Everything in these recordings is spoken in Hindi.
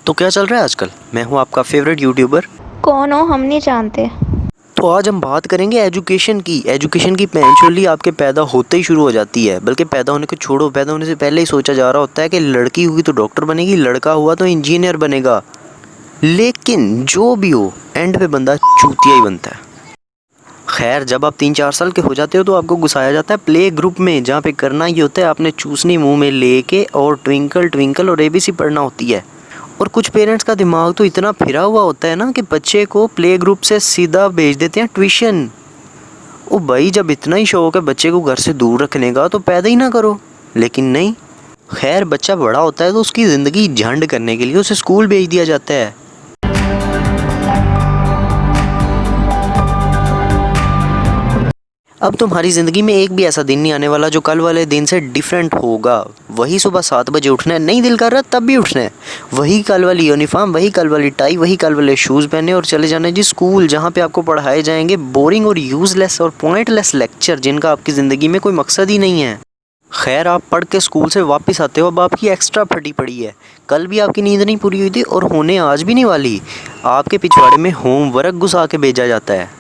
तो क्या चल रहा है आजकल। मैं हूँ आपका फेवरेट यूट्यूबर। कौन हो? हम नहीं जानते। तो आज हम बात करेंगे एजुकेशन की नेचुरली आपके पैदा होते ही शुरू हो जाती है, बल्कि पैदा होने को छोड़ो, पैदा होने से पहले ही सोचा जा रहा होता है कि लड़की हुई तो डॉक्टर बनेगी, लड़का हुआ तो इंजीनियर बनेगा। लेकिन जो भी हो, एंड पे बंदा चूतिया ही बनता है। खैर, जब आप 3-4 साल के हो जाते हो तो आपको घुसाया जाता है प्ले ग्रुप में, जहाँ पे करना ये होता है आपने चूसनी मुंह में लेके और ट्विंकल ट्विंकल और एबीसी पढ़ना होती है। और कुछ पेरेंट्स का दिमाग तो इतना फिरा हुआ होता है ना कि बच्चे को प्ले ग्रुप से सीधा भेज देते हैं ट्यूशन। ओ भाई, जब इतना ही शौक है बच्चे को घर से दूर रखने का तो पैदा ही ना करो। लेकिन नहीं। खैर, बच्चा बड़ा होता है तो उसकी ज़िंदगी झंड करने के लिए उसे स्कूल भेज दिया जाता है। अब तुम्हारी ज़िंदगी में एक भी ऐसा दिन नहीं आने वाला जो कल वाले दिन से डिफरेंट होगा। वही सुबह 7 बजे उठना है, नहीं दिल कर रहा तब भी उठना है। वही कल वाली यूनिफॉर्म, वही कल वाली टाई, वही कल वाले शूज़ पहने और चले जाना है जी स्कूल, जहाँ पे आपको पढ़ाए जाएंगे बोरिंग और यूज़लेस और पॉइंटलेस लेक्चर, जिनका आपकी ज़िंदगी में कोई मकसद ही नहीं है। खैर, आप पढ़ के स्कूल से वापस आते हो, अब आपकी एक्स्ट्रा फटी पड़ी है। कल भी आपकी नींद नहीं पूरी हुई थी और होने आज भी नहीं वाली। आपके पिछवाड़े में होमवर्क घुसा के भेजा जाता है।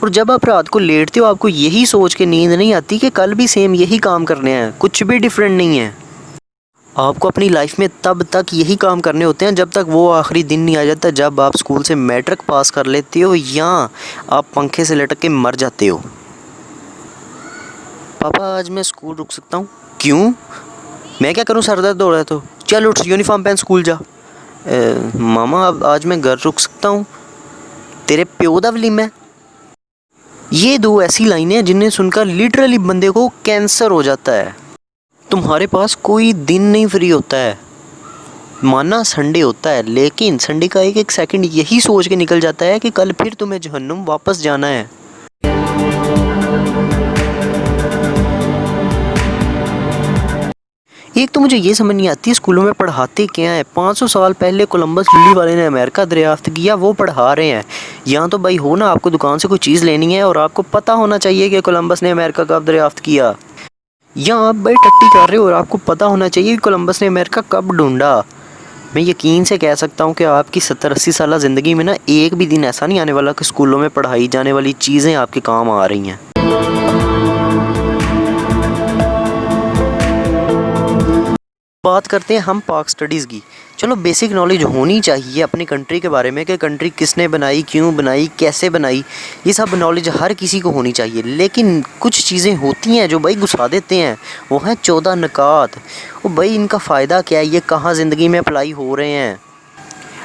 और जब आप रात को लेटते हो आपको यही सोच के नींद नहीं आती कि कल भी सेम यही काम करने हैं, कुछ भी डिफरेंट नहीं है। आपको अपनी लाइफ में तब तक यही काम करने होते हैं जब तक वो आखिरी दिन नहीं आ जाता, जब आप स्कूल से मैट्रिक पास कर लेते हो या आप पंखे से लटक के मर जाते हो। पापा, आज मैं स्कूल रुक सकता हूँ? क्यों? मैं क्या करूँ, सर दर्द हो रहा है तो? चल उठ, यूनिफॉर्म पहन, स्कूल जा। मामा, अब आज मैं घर रुक सकता हूँ? तेरे प्यो दा वलीम है। ये दो ऐसी लाइनें हैं जिन्हें सुनकर लिटरली बंदे को कैंसर हो जाता है। तुम्हारे पास कोई दिन नहीं फ्री होता है, माना संडे होता है, लेकिन संडे का एक एक सेकंड यही सोच के निकल जाता है कि कल फिर तुम्हें जहन्नुम वापस जाना है। एक तो मुझे ये समझ नहीं आती स्कूलों में पढ़ाते क्या है। 500 साल पहले कोलंबस लुल्ली वाले ने अमेरिका दरियाफ्त किया, वो पढ़ा रहे हैं। यहाँ तो भाई हो ना, आपको दुकान से कोई चीज़ लेनी है और आपको पता होना चाहिए कि कोलंबस ने अमेरिका कब दरियाफ्त किया। यहाँ आप भाई टट्टी कर रहे हो और आपको पता होना चाहिए कि कोलंबस ने अमेरिका कब ढूंढा। मैं यकीन से कह सकता हूँ कि आपकी 70-80 साल ज़िंदगी में ना एक भी दिन ऐसा नहीं आने वाला कि स्कूलों में पढ़ाई जाने वाली चीज़ें आपके काम आ रही हैं। बात करते हैं हम पाक स्टडीज़ की। चलो, बेसिक नॉलेज होनी चाहिए अपनी कंट्री के बारे में कि कंट्री किसने बनाई, क्यों बनाई, कैसे बनाई। ये सब नॉलेज हर किसी को होनी चाहिए। लेकिन कुछ चीज़ें होती हैं जो भाई घुसा देते हैं, वो हैं 14 नकात। वो भाई इनका फ़ायदा क्या है, ये कहाँ ज़िंदगी में अप्लाई हो रहे हैं।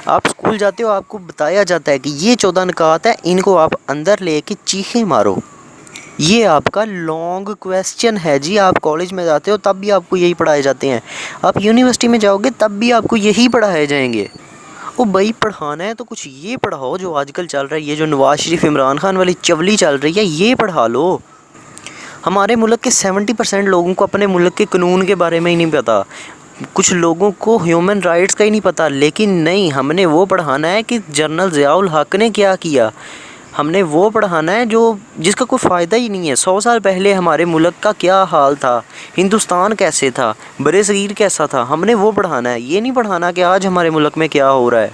आप स्कूल जाते हो, आपको बताया जाता है कि ये 14 नकात है, इनको आप अंदर ले के चीखे मारो। ये आपका लॉन्ग क्वेश्चन है जी। आप कॉलेज में जाते हो तब भी आपको यही पढ़ाए जाते हैं, आप यूनिवर्सिटी में जाओगे तब भी आपको यही पढ़ाए जाएंगे। ओ भाई, पढ़ाना है तो कुछ ये पढ़ाओ जो आजकल चल रहा है, ये जो नवाज शरीफ इमरान खान वाली चवली चल रही है, ये पढ़ा लो। हमारे मुल्क के 70% लोगों को अपने मुल्क के कानून के बारे में ही नहीं पता, कुछ लोगों को ह्यूमन राइट्स का ही नहीं पता। लेकिन नहीं, हमने वो पढ़ाना है कि जनरल ज़ियाउल हक ने क्या किया। हमने वो पढ़ाना है जो जिसका कोई फ़ायदा ही नहीं है। 100 साल पहले हमारे मुल्क का क्या हाल था, हिंदुस्तान कैसे था, बरसगीर कैसा था, हमने वो पढ़ाना है। ये नहीं पढ़ाना कि आज हमारे मुल्क में क्या हो रहा है।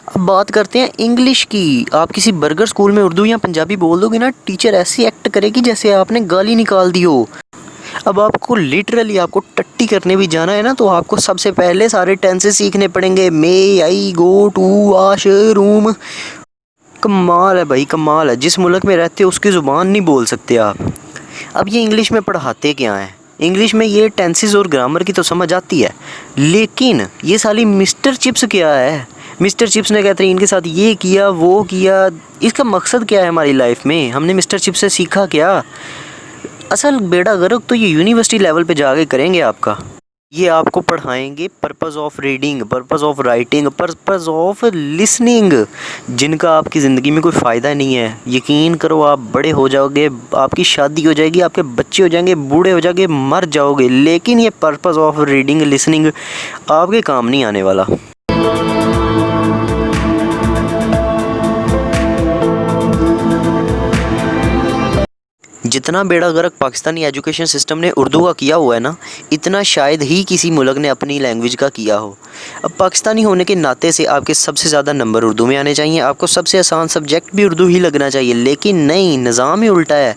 अब बात करते हैं इंग्लिश की। आप किसी बर्गर स्कूल में उर्दू या पंजाबी बोल दोगे ना, टीचर ऐसी एक्ट करेगी जैसे आपने गाली निकाल दी हो। अब आपको लिटरली आपको टट्टी करने भी जाना है ना, तो आपको सबसे पहले सारे टेंसेस सीखने पड़ेंगे। मे, आई, गो, टू, वाशरूम। कमाल है भाई, कमाल है। जिस मुल्क में रहते हो उसकी ज़ुबान नहीं बोल सकते आप। अब ये इंग्लिश में पढ़ाते क्या हैं? इंग्लिश में ये टेंसेस और ग्रामर की तो समझ आती है, लेकिन ये साली मिस्टर चिप्स क्या है। मिस्टर चिप्स ने कहते हैं इनके साथ ये किया वो किया। इसका मकसद क्या है हमारी लाइफ में? हमने मिस्टर चिप्स से सीखा क्या? असल बेड़ा गर्क तो ये यूनिवर्सिटी लेवल पे जाके करेंगे आपका। ये आपको पढ़ाएंगे purpose of reading, purpose of writing, purpose of listening, जिनका आपकी ज़िंदगी में कोई फ़ायदा नहीं है। यकीन करो, आप बड़े हो जाओगे, आपकी शादी हो जाएगी, आपके बच्चे हो जाएंगे, बूढ़े हो जाओगे, मर जाओगे, लेकिन ये पर्पस ऑफ रीडिंग लिसनिंग आपके काम नहीं आने वाला। जितना बेड़ा गर्क पाकिस्तानी एजुकेशन सिस्टम ने उर्दू का किया हुआ है ना, इतना शायद ही किसी मुल्क ने अपनी लैंग्वेज का किया हो। अब पाकिस्तानी होने के नाते से आपके सबसे ज़्यादा नंबर उर्दू में आने चाहिए, आपको सबसे आसान सब्जेक्ट भी उर्दू ही लगना चाहिए, लेकिन नहीं, निज़ाम ही उल्टा है।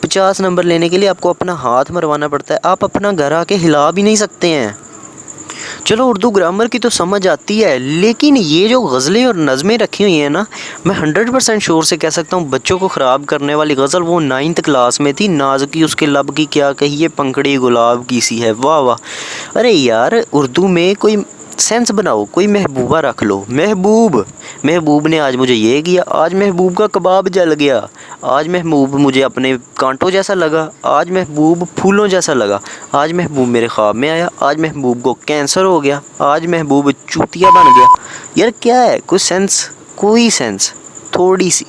50 नंबर लेने के लिए आपको अपना हाथ मरवाना पड़ता है, आप अपना घर आके हिला भी नहीं सकते हैं। चलो उर्दू ग्रामर की तो समझ आती है, लेकिन ये जो गज़लें और नज़में रखी हुई हैं ना, मैं 100% श्योर से कह सकता हूँ बच्चों को ख़राब करने वाली गज़ल वो 9th क्लास में थी। नाज़ उसके लब की क्या कहिए, पंखड़ी गुलाब की सी है, वाह वाह। अरे यार, उर्दू में कोई सेंस बनाओ, कोई महबूबा रख लो। महबूब ने आज मुझे ये किया, आज महबूब का कबाब जल गया, आज महबूब मुझे अपने कांटों जैसा लगा, आज महबूब फूलों जैसा लगा, आज महबूब मेरे ख्वाब में आया, आज महबूब को कैंसर हो गया, आज महबूब चूतिया बन गया। यार क्या है, कोई सेंस थोड़ी सी।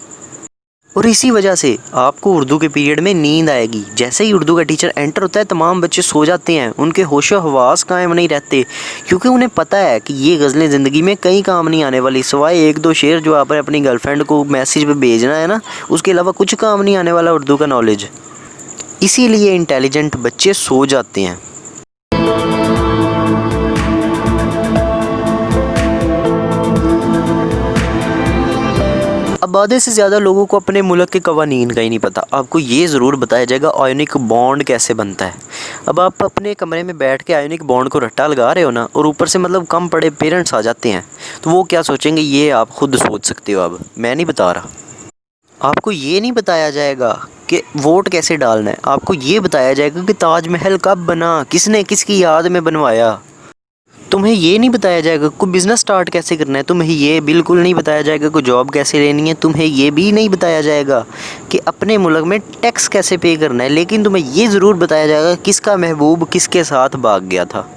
और इसी वजह से आपको उर्दू के पीरियड में नींद आएगी। जैसे ही उर्दू का टीचर एंटर होता है, तमाम बच्चे सो जाते हैं, उनके होशो हवास कायम नहीं रहते, क्योंकि उन्हें पता है कि ये गज़लें ज़िंदगी में कहीं काम नहीं आने वाली, सिवाय 1-2 शेर जो आप अपनी गर्लफ्रेंड को मैसेज पे भेजना है ना, उसके अलावा कुछ काम नहीं आने वाला उर्दू का नॉलेज। इसीलिए इंटेलिजेंट बच्चे सो जाते हैं। अब आधे से ज़्यादा लोगों को अपने मुल्क के कवानीन का ही नहीं पता। आपको ये ज़रूर बताया जाएगा आयोनिक बॉन्ड कैसे बनता है। अब आप अपने कमरे में बैठ के आयोनिक बॉन्ड को रट्टा लगा रहे हो ना, और ऊपर से मतलब कम पढ़े पेरेंट्स आ जाते हैं, तो वो क्या सोचेंगे ये आप खुद सोच सकते हो। अब मैं नहीं बता रहा। आपको ये नहीं बताया जाएगा कि वोट कैसे डालना है, आपको ये बताया जाएगा कि ताजमहल कब बना, किसने किसकी याद में बनवाया। तुम्हें ये नहीं बताया जाएगा कोई बिज़नेस स्टार्ट कैसे करना है, तुम्हें ये बिल्कुल नहीं बताया जाएगा कोई जॉब कैसे लेनी है, तुम्हें ये भी नहीं बताया जाएगा कि अपने मुल्क में टैक्स कैसे पे करना है, लेकिन तुम्हें ये ज़रूर बताया जाएगा किसका महबूब किसके साथ भाग गया था।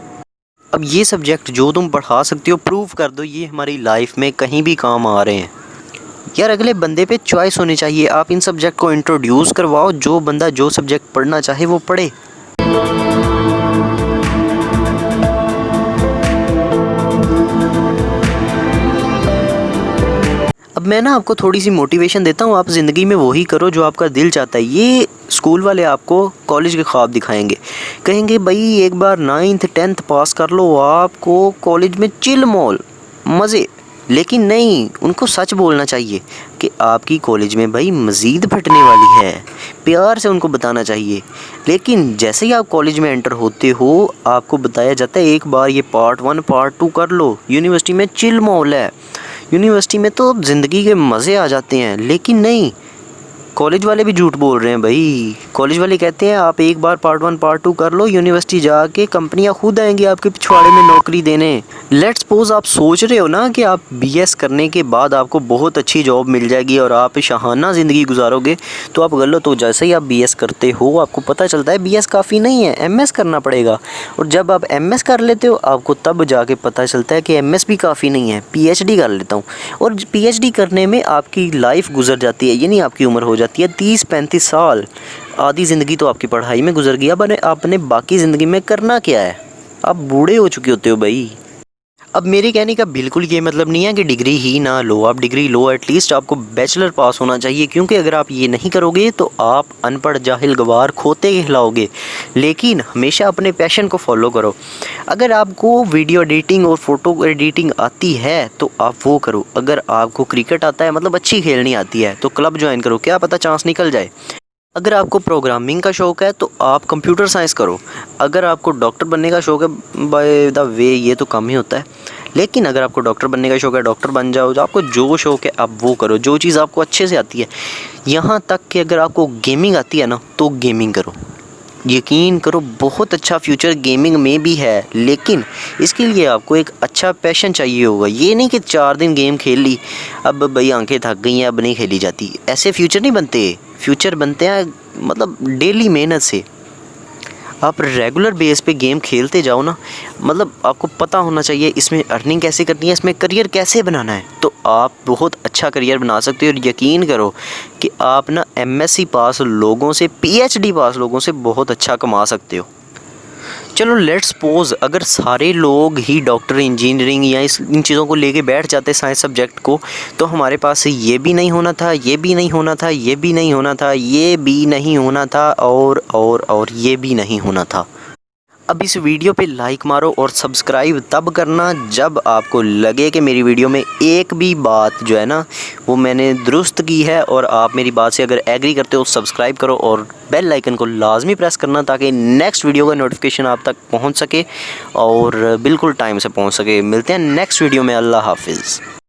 अब ये सब्जेक्ट जो तुम पढ़ा सकते हो, प्रूव कर दो ये हमारी लाइफ में कहीं भी काम आ रहे हैं। यार अगले बंदे पे चॉइस होनी चाहिए, आप इन सब्जेक्ट को इंट्रोड्यूस करवाओ, जो बंदा जो सब्जेक्ट पढ़ना चाहे वो पढ़े। अब मैं ना आपको थोड़ी सी मोटिवेशन देता हूँ, आप ज़िंदगी में वही करो जो आपका दिल चाहता है। ये स्कूल वाले आपको कॉलेज के ख्वाब दिखाएंगे, कहेंगे भाई एक बार 9th 10th पास कर लो, आपको कॉलेज में चिल मॉल मज़े। लेकिन नहीं, उनको सच बोलना चाहिए कि आपकी कॉलेज में भाई मज़ीद फटने वाली है, प्यार से उनको बताना चाहिए। लेकिन जैसे ही आप कॉलेज में एंटर होते हो, आपको बताया जाता है एक बार ये पार्ट 1 पार्ट 2 कर लो, यूनिवर्सिटी में चिल मॉल है, यूनिवर्सिटी में तो ज़िंदगी के मज़े आ जाते हैं। लेकिन नहीं, कॉलेज वाले भी झूठ बोल रहे हैं भाई। कॉलेज वाले कहते हैं आप एक बार पार्ट 1 पार्ट 2 कर लो, यूनिवर्सिटी जाके कंपनियां खुद आएंगी आपके पिछवाड़े में नौकरी देने। लेट्स सपोज आप सोच रहे हो ना कि आप बीएस करने के बाद आपको बहुत अच्छी जॉब मिल जाएगी और आप शाहाना ज़िंदगी गुजारोगे, तो आप गलत हो। जैसे ही आप बीएस करते हो, आपको पता चलता है बीएस काफ़ी नहीं है, एमएस करना पड़ेगा। और जब आप एमएस कर लेते हो, आपको तब जाके पता चलता है कि एमएस भी काफ़ी नहीं है, पीएचडी कर लेता हूँ। और पीएचडी करने में आपकी लाइफ गुजर जाती है, यानी आपकी उम्र हो जाती है 30-35 साल। आधी ज़िंदगी तो आपकी पढ़ाई में गुजर गई। अब आपने बाकी ज़िंदगी में करना क्या है, आप बूढ़े हो चुके होते हो भाई। अब मेरे कहने का बिल्कुल ये मतलब नहीं है कि डिग्री ही ना लो, आप डिग्री लो, एटलीस्ट आपको बैचलर पास होना चाहिए, क्योंकि अगर आप ये नहीं करोगे तो आप अनपढ़ जाहिल गवार खोते कहलाओगे। लेकिन हमेशा अपने पैशन को फॉलो करो। अगर आपको वीडियो एडिटिंग और फ़ोटो एडिटिंग आती है तो आप वो करो। अगर आपको क्रिकेट आता है, मतलब अच्छी खेलनी आती है, तो क्लब ज्वाइन करो, क्या पता चांस निकल जाए। अगर आपको प्रोग्रामिंग का शौक़ है तो आप कंप्यूटर साइंस करो। अगर आपको डॉक्टर बनने का शौक़ है, बाय द वे ये तो कम ही होता है, लेकिन अगर आपको डॉक्टर बनने का शौक़ है, डॉक्टर बन जाओ। जो आपको जो शौक़ है आप वो करो, जो चीज़ आपको अच्छे से आती है। यहाँ तक कि अगर आपको गेमिंग आती है ना, तो गेमिंग करो। यकीन करो बहुत अच्छा फ्यूचर गेमिंग में भी है, लेकिन इसके लिए आपको एक अच्छा पैशन चाहिए होगा। ये नहीं कि 4 दिन गेम खेल ली, अब भाई आंखें थक गई हैं, अब नहीं खेली जाती। ऐसे फ्यूचर नहीं बनते। फ्यूचर बनते हैं मतलब डेली मेहनत से। आप रेगुलर बेस पे गेम खेलते जाओ ना, मतलब आपको पता होना चाहिए इसमें अर्निंग कैसे करनी है, इसमें करियर कैसे बनाना है, तो आप बहुत अच्छा करियर बना सकते हो। और यकीन करो कि आप ना एमएससी पास लोगों से, पीएचडी पास लोगों से बहुत अच्छा कमा सकते हो। चलो लेट्स सपोज अगर सारे लोग ही डॉक्टर, इंजीनियरिंग या इन चीज़ों को लेके बैठ जाते साइंस सब्जेक्ट को, तो हमारे पास ये भी नहीं होना था, ये भी नहीं होना था, ये भी नहीं होना था, ये भी नहीं होना था, और ये भी नहीं होना था। अब इस वीडियो पे लाइक मारो और सब्सक्राइब तब करना जब आपको लगे कि मेरी वीडियो में एक भी बात जो है ना वो मैंने दुरुस्त की है, और आप मेरी बात से अगर एग्री करते हो सब्सक्राइब करो और बेल आइकन को लाजमी प्रेस करना ताकि नेक्स्ट वीडियो का नोटिफिकेशन आप तक पहुंच सके और बिल्कुल टाइम से पहुंच सके। मिलते हैं नेक्स्ट वीडियो में। अल्लाह हाफिज़।